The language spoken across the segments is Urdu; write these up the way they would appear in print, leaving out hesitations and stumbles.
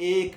$1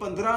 15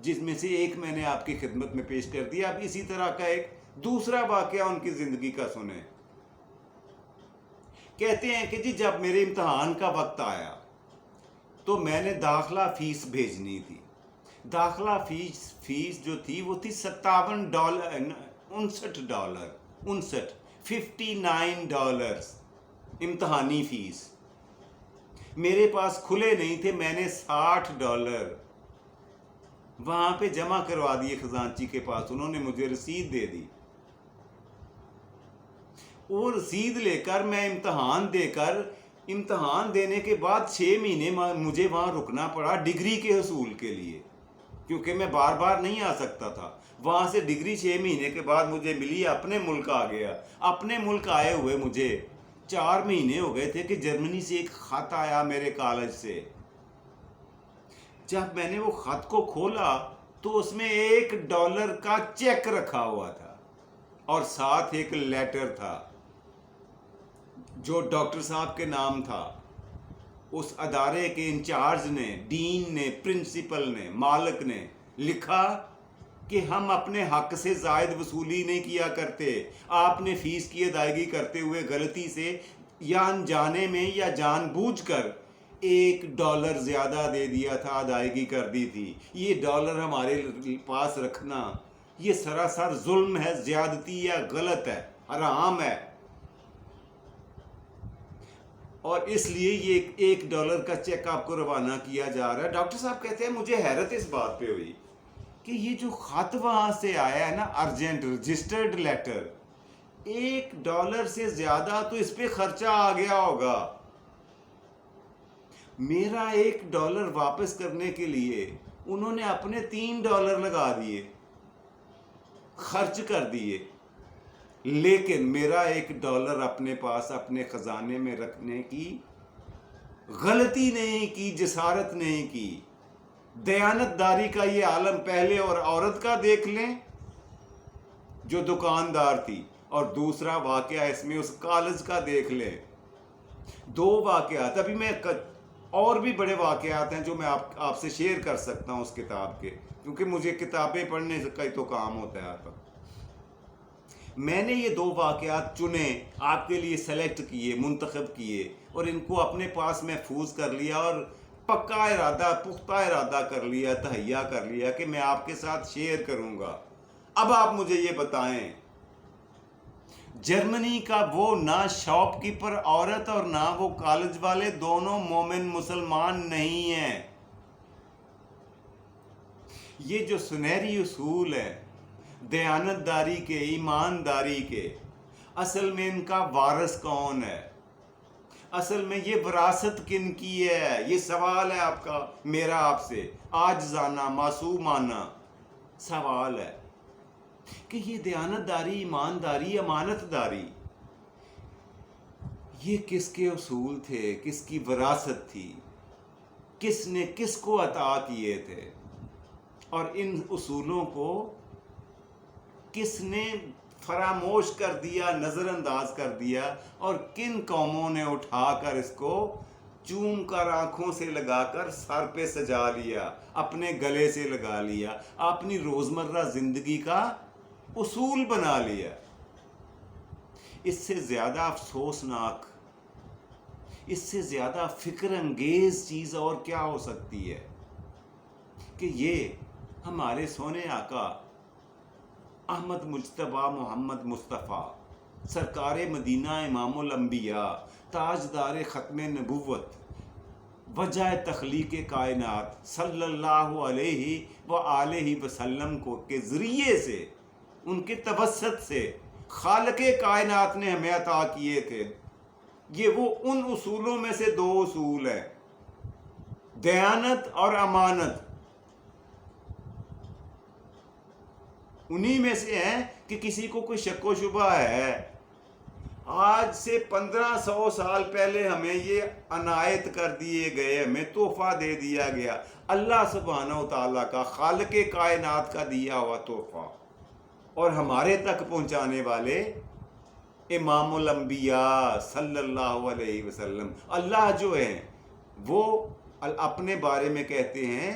جس میں سے ایک میں نے آپ کی خدمت میں پیش کر دیا. اب اسی طرح کا ایک دوسرا واقعہ ان کی زندگی کا سنیں. کہتے ہیں کہ جی جب میرے امتحان کا وقت آیا تو میں نے داخلہ فیس بھیجنی تھی. داخلہ فیس جو تھی وہ تھی $57، $59 امتحانی فیس. میرے پاس کھلے نہیں تھے، میں نے $60 وہاں پہ جمع کروا دیے خزانچی کے پاس. انہوں نے مجھے رسید دے دی. وہ رسید لے کر میں امتحان دینے کے بعد 6 مہینے مجھے وہاں رکنا پڑا ڈگری کے حصول کے لیے، کیونکہ میں بار بار نہیں آ سکتا تھا. وہاں سے ڈگری 6 مہینے کے بعد مجھے ملی، اپنے ملک آ گیا. اپنے ملک آئے ہوئے مجھے 4 مہینے ہو گئے تھے کہ جرمنی سے ایک خط آیا میرے کالج سے. جب میں نے وہ خط کو کھولا تو اس میں $1 کا چیک رکھا ہوا تھا اور ساتھ ایک لیٹر تھا جو ڈاکٹر صاحب کے نام تھا. اس ادارے کے انچارج نے، ڈین نے، پرنسپل نے، مالک نے لکھا کہ ہم اپنے حق سے زائد وصولی نہیں کیا کرتے. آپ نے فیس کی ادائیگی کرتے ہوئے غلطی سے یا انجانے میں یا جان بوجھ کر $1 زیادہ دے دیا تھا، ادائیگی کر دی تھی. یہ $1 ہمارے پاس رکھنا یہ سراسر ظلم ہے، زیادتی یا غلط ہے، حرام ہے. اور اس لیے یہ $1 کا چیک آپ کو روانہ کیا جا رہا ہے. ڈاکٹر صاحب کہتے ہیں مجھے حیرت اس بات پہ ہوئی کہ یہ جو خط وہاں سے آیا ہے نا، ارجنٹ رجسٹرڈ لیٹر، $1 سے زیادہ تو اس پہ خرچہ آ گیا ہوگا. میرا $1 واپس کرنے کے لیے انہوں نے اپنے $3 لگا دیے، خرچ کر دیے. لیکن میرا $1 اپنے پاس اپنے خزانے میں رکھنے کی غلطی نہیں کی، جسارت نہیں کی. دیانت داری کا یہ عالم پہلے اور عورت کا دیکھ لیں جو دکاندار تھی، اور دوسرا واقعہ اس میں اس کالج کا دیکھ لیں. 2 واقعات. ابھی میں اور بھی بڑے واقعات ہیں جو میں آپ سے شیئر کر سکتا ہوں اس کتاب کے، کیونکہ مجھے کتابیں پڑھنے کا تو کام ہوتا ہے آپ کا. میں نے یہ 2 واقعات چنے، آپ کے لیے سلیکٹ کیے، منتخب کیے، اور ان کو اپنے پاس محفوظ کر لیا اور پختہ ارادہ کر لیا، تہیا کر لیا کہ میں آپ کے ساتھ شیئر کروں گا. اب آپ مجھے یہ بتائیں، جرمنی کا وہ نہ شاپ کیپر عورت اور نہ وہ کالج والے دونوں مومن مسلمان نہیں ہیں. یہ جو سنہری اصول ہے دیانت داری کے، ایمانداری کے، اصل میں ان کا وارث کون ہے؟ اصل میں یہ وراثت کن کی ہے؟ یہ سوال ہے آپ کا، میرا آپ سے عاجزانہ معصومانہ سوال ہے کہ یہ دیانت داری، ایمانداری، امانت داری، یہ کس کے اصول تھے، کس کی وراثت تھی، کس نے کس کو عطا کیے تھے، اور ان اصولوں کو کس نے فراموش کر دیا، نظر انداز کر دیا، اور کن قوموں نے اٹھا کر اس کو چوم کر، آنکھوں سے لگا کر، سر پہ سجا لیا، اپنے گلے سے لگا لیا، اپنی روزمرہ زندگی کا اصول بنا لیا. اس سے زیادہ افسوسناک، اس سے زیادہ فکر انگیز چیز اور کیا ہو سکتی ہے کہ یہ ہمارے سونے آقا احمد مجتبیٰ محمد مصطفیٰ، سرکار مدینہ، امام الانبیاء، تاجدار ختم نبوت، وجہ تخلیق کائنات صلی اللہ علیہ وآلہ وسلم کے ذریعے سے، ان کے توسط سے خالق کائنات نے ہمیں عطا کیے تھے. یہ وہ ان اصولوں میں سے 2 اصول ہیں، دیانت اور امانت. انہی میں سے ہیں کہ کسی کو کوئی شک و شبہ ہے، آج سے 1500 سال پہلے ہمیں یہ عنایت کر دیے گئے، ہمیں تحفہ دے دیا گیا، اللہ سبحانہ و تعالیٰ کا، خالق کائنات کا دیا ہوا تحفہ، اور ہمارے تک پہنچانے والے امام الانبیاء صلی اللہ علیہ وسلم. اللہ جو ہیں وہ اپنے بارے میں کہتے ہیں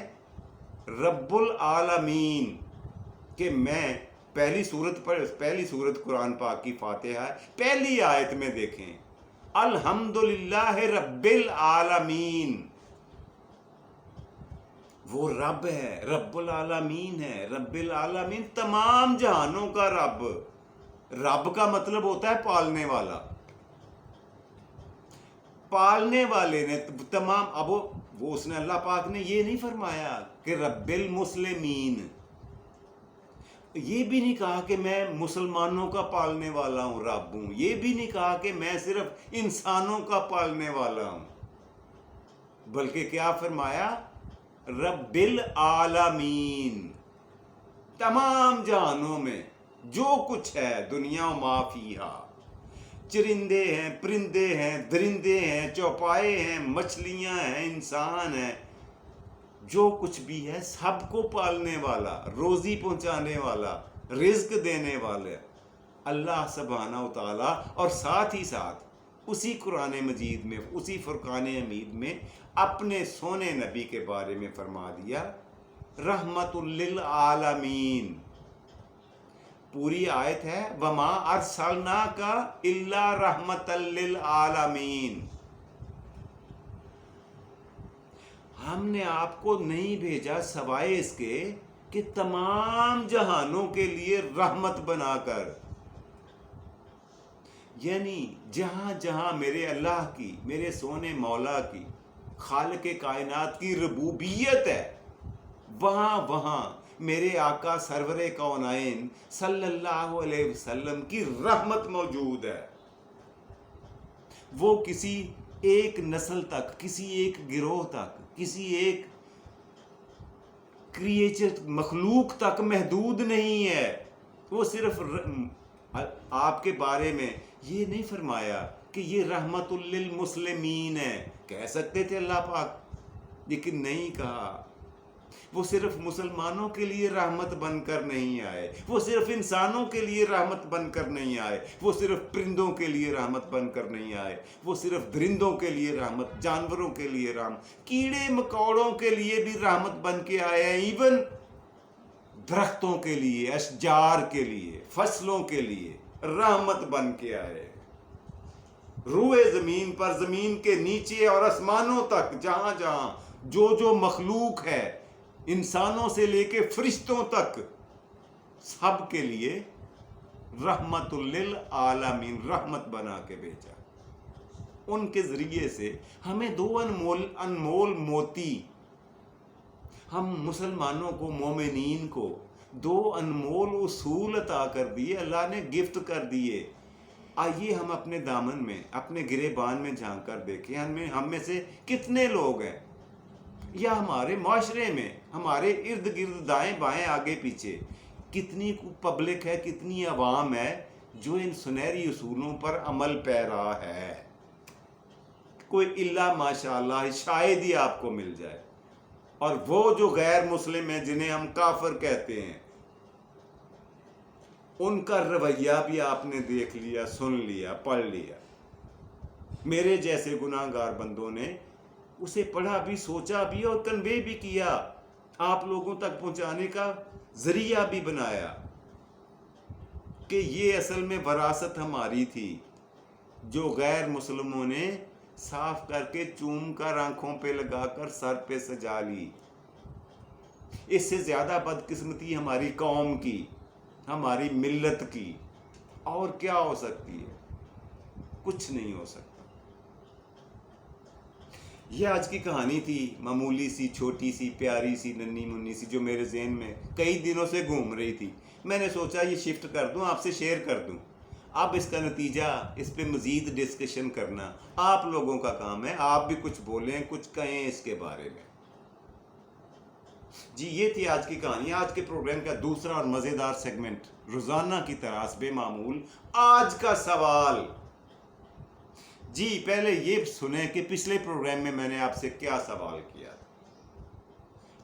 رب العالمین، کہ میں پہلی سورت قرآن پاک کی فاتحہ ہے، پہلی آیت میں دیکھیں الحمدللہ رب العالمین، وہ رب ہے، رب العالمین ہے، رب العالمین تمام جہانوں کا رب۔ رب کا مطلب ہوتا ہے پالنے والا، پالنے والے نے تمام، اب وہ اس نے اللہ پاک نے یہ نہیں فرمایا کہ رب المسلمین، یہ بھی نہیں کہا کہ میں مسلمانوں کا پالنے والا ہوں، رب ہوں، یہ بھی نہیں کہا کہ میں صرف انسانوں کا پالنے والا ہوں، بلکہ کیا فرمایا؟ رب العالمین، تمام جہانوں میں جو کچھ ہے، دنیا و ما فیہا، چرندے ہیں، پرندے ہیں، درندے ہیں، چوپائے ہیں، مچھلیاں ہیں، انسان ہیں، جو کچھ بھی ہے سب کو پالنے والا، روزی پہنچانے والا، رزق دینے والا اللہ سبحانہ و تعالی۔ اور ساتھ ہی ساتھ اسی قرآن مجید میں، اسی فرقان حمید میں اپنے سونے نبی کے بارے میں فرما دیا رحمت للعالمین۔ پوری آیت ہے وما ارسلناک الا رحمت للعالمین، ہم نے آپ کو نہیں بھیجا سوائے اس کے کہ تمام جہانوں کے لیے رحمت بنا کر، یعنی جہاں جہاں میرے اللہ کی، میرے سونے مولا کی، خالق کائنات کی ربوبیت ہے، وہاں وہاں میرے آقا سرور کونین صلی اللہ علیہ وسلم کی رحمت موجود ہے۔ وہ کسی ایک نسل تک، کسی ایک گروہ تک، کسی ایک کریچر، مخلوق تک محدود نہیں ہے۔ وہ صرف آپ کے بارے میں یہ نہیں فرمایا کہ یہ رحمت للمسلمین ہے، کہہ سکتے تھے اللہ پاک، لیکن نہیں کہا۔ وہ صرف مسلمانوں کے لیے رحمت بن کر نہیں آئے، وہ صرف انسانوں کے لیے رحمت بن کر نہیں آئے، وہ صرف پرندوں کے لیے رحمت بن کر نہیں آئے، وہ صرف درندوں کے لیے رحمت، جانوروں کے لیے رحمت، کیڑے مکوڑوں کے لیے بھی رحمت بن کے آئے ہیں، ایون درختوں کے لیے، اشجار کے لیے، فصلوں کے لیے رحمت بن کے آئے۔ روئے زمین پر، زمین کے نیچے اور آسمانوں تک، جہاں جہاں جو مخلوق ہے، انسانوں سے لے کے فرشتوں تک، سب کے لیے رحمت للعالمین، رحمت بنا کے بھیجا۔ ان کے ذریعے سے ہمیں دو انمول موتی، ہم مسلمانوں کو، مومنین کو دو انمول اصول عطا کر دیے، اللہ نے گفٹ کر دیے۔ آئیے ہم اپنے دامن میں، اپنے گریبان میں جھانک کر دیکھیں، ہم میں سے کتنے لوگ ہیں، یا ہمارے معاشرے میں، ہمارے ارد گرد، دائیں بائیں، آگے پیچھے، کتنی پبلک ہے، کتنی عوام ہے جو ان سنہری اصولوں پر عمل پیرا ہے۔ کوئی الا ماشاء اللہ شاید ہی آپ کو مل جائے۔ اور وہ جو غیر مسلم ہیں، جنہیں ہم کافر کہتے ہیں، ان کا رویہ بھی آپ نے دیکھ لیا، سن لیا، پڑھ لیا۔ میرے جیسے گناہ گار بندوں نے اسے پڑھا بھی، سوچا بھی، اور کنوے بھی کیا، آپ لوگوں تک پہنچانے کا ذریعہ بھی بنایا کہ یہ اصل میں وراثت ہماری تھی، جو غیر مسلموں نے صاف کر کے، چوم کر، آنکھوں پہ لگا کر، سر پہ سجا لی۔ اس سے زیادہ بدقسمتی ہماری قوم کی، ہماری ملت کی اور کیا ہو سکتی ہے؟ کچھ نہیں ہو سکتا۔ یہ آج کی کہانی تھی، معمولی سی، چھوٹی سی، پیاری سی، ننھی منی سی، جو میرے ذہن میں کئی دنوں سے گھوم رہی تھی۔ میں نے سوچا یہ شفٹ کر دوں، آپ سے شیئر کر دوں۔ اب اس کا نتیجہ، اس پہ مزید ڈسکشن کرنا آپ لوگوں کا کام ہے، آپ بھی کچھ بولیں، کچھ کہیں اس کے بارے میں۔ جی یہ تھی آج کی کہانی، آج کے پروگرام کا دوسرا اور مزیدار سیگمنٹ، روزانہ کی طرح بے معمول آج کا سوال۔ جی پہلے یہ سنیں کہ پچھلے پروگرام میں میں نے آپ سے کیا سوال کیا تھا۔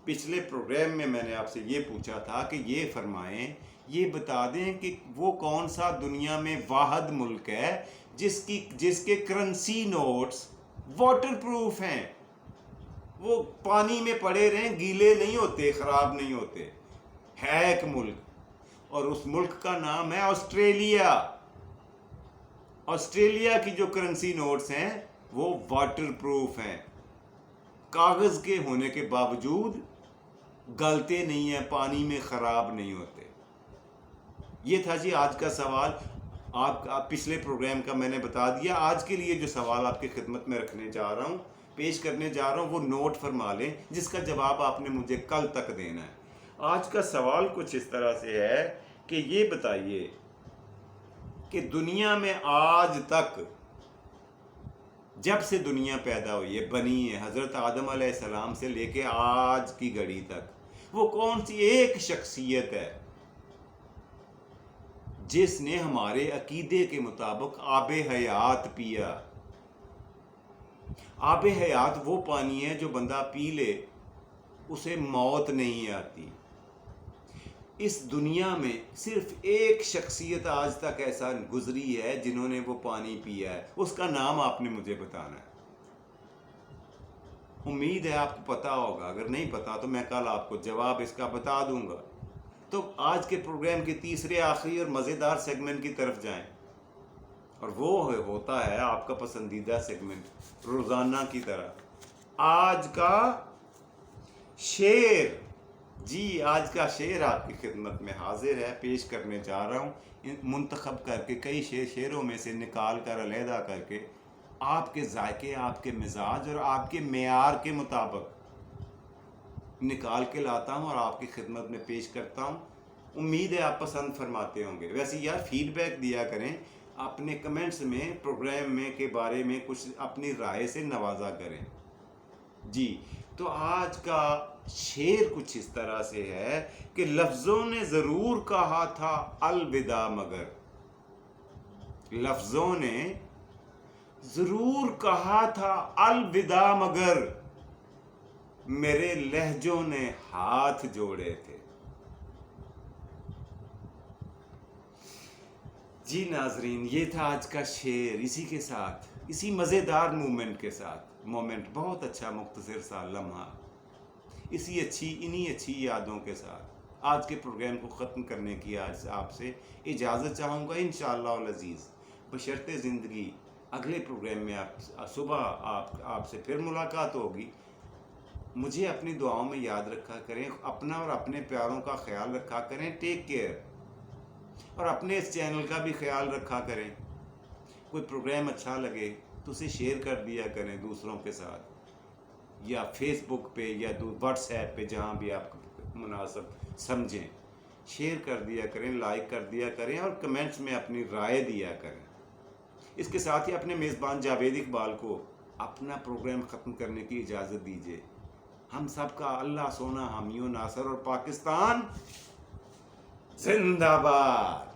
پچھلے پروگرام میں میں نے آپ سے یہ پوچھا تھا کہ یہ فرمائیں، یہ بتا دیں کہ وہ کون سا دنیا میں واحد ملک ہے جس کے کرنسی نوٹس واٹر پروف ہیں۔ وہ پانی میں پڑے رہیں، گیلے نہیں ہوتے، خراب نہیں ہوتے. ہے ایک ملک، اور اس ملک کا نام ہے آسٹریلیا. آسٹریلیا کی جو کرنسی نوٹس ہیں وہ واٹر پروف ہیں، کاغذ کے ہونے کے باوجود گلتے نہیں ہیں، پانی میں خراب نہیں ہوتے. یہ تھا جی آج کا سوال. آپ پچھلے پروگرام کا میں نے بتا دیا. آج کے لیے جو سوال آپ کی خدمت میں رکھنے جا رہا ہوں، پیش کرنے جا رہا ہوں، وہ نوٹ فرما لیں، جس کا جواب آپ نے مجھے کل تک دینا ہے. آج کا سوال کچھ اس طرح سے ہے کہ یہ بتائیے کہ دنیا میں آج تک، جب سے دنیا پیدا ہوئی ہے، بنی ہے، حضرت آدم علیہ السلام سے لے کے آج کی گھڑی تک، وہ کون سی ایک شخصیت ہے جس نے ہمارے عقیدے کے مطابق آب حیات پیا؟ آب حیات وہ پانی ہے جو بندہ پی لے اسے موت نہیں آتی. اس دنیا میں صرف ایک شخصیت آج تک ایسا گزری ہے جنہوں نے وہ پانی پیا ہے. اس کا نام آپ نے مجھے بتانا ہے. امید ہے آپ کو پتا ہوگا، اگر نہیں پتا تو میں کل آپ کو جواب اس کا بتا دوں گا. تو آج کے پروگرام کے تیسرے آخری اور مزیدار سیگمنٹ کی طرف جائیں، اور وہ ہوتا ہے آپ کا پسندیدہ سیگمنٹ روزانہ کی طرح، آج کا شعر. جی آج کا شعر آپ کی خدمت میں حاضر ہے، پیش کرنے جا رہا ہوں. منتخب کر کے کئی شعروں میں سے نکال کر علیحدہ کر کے آپ کے ذائقے، آپ کے مزاج اور آپ کے معیار کے مطابق نکال کے لاتا ہوں اور آپ کی خدمت میں پیش کرتا ہوں. امید ہے آپ پسند فرماتے ہوں گے. ویسے یار فیڈ بیک دیا کریں، اپنے کمنٹس میں پروگرام میں کے بارے میں کچھ اپنی رائے سے نوازا کریں. جی تو آج کا شعر کچھ اس طرح سے ہے کہ لفظوں نے ضرور کہا تھا الوداع، مگر لفظوں نے ضرور کہا تھا الوداع، مگر میرے لہجوں نے ہاتھ جوڑے تھے. جی ناظرین، یہ تھا آج کا شعر. اسی کے ساتھ، اسی مزیدار مومنٹ، بہت اچھا مختصر سا لمحہ، انہی اچھی یادوں کے ساتھ آج کے پروگرام کو ختم کرنے کی آج آپ سے اجازت چاہوں گا انشاءاللہ العزیز. بشرط زندگی اگلے پروگرام میں صبح آپ سے پھر ملاقات ہوگی. مجھے اپنی دعاؤں میں یاد رکھا کریں، اپنا اور اپنے پیاروں کا خیال رکھا کریں. Take care. اور اپنے اس چینل کا بھی خیال رکھا کریں. کوئی پروگرام اچھا لگے تو اسے شیئر کر دیا کریں دوسروں کے ساتھ، یا فیس بک پہ یا واٹس ایپ پہ، جہاں بھی آپ مناسب سمجھیں. شیئر کر دیا کریں، لائک کر دیا کریں، اور کمنٹس میں اپنی رائے دیا کریں. اس کے ساتھ ہی اپنے میزبان جاوید اقبال کو اپنا پروگرام ختم کرنے کی اجازت دیجیے. ہم سب کا اللہ سونا حامی و ناصر، اور پاکستان زندہ باد.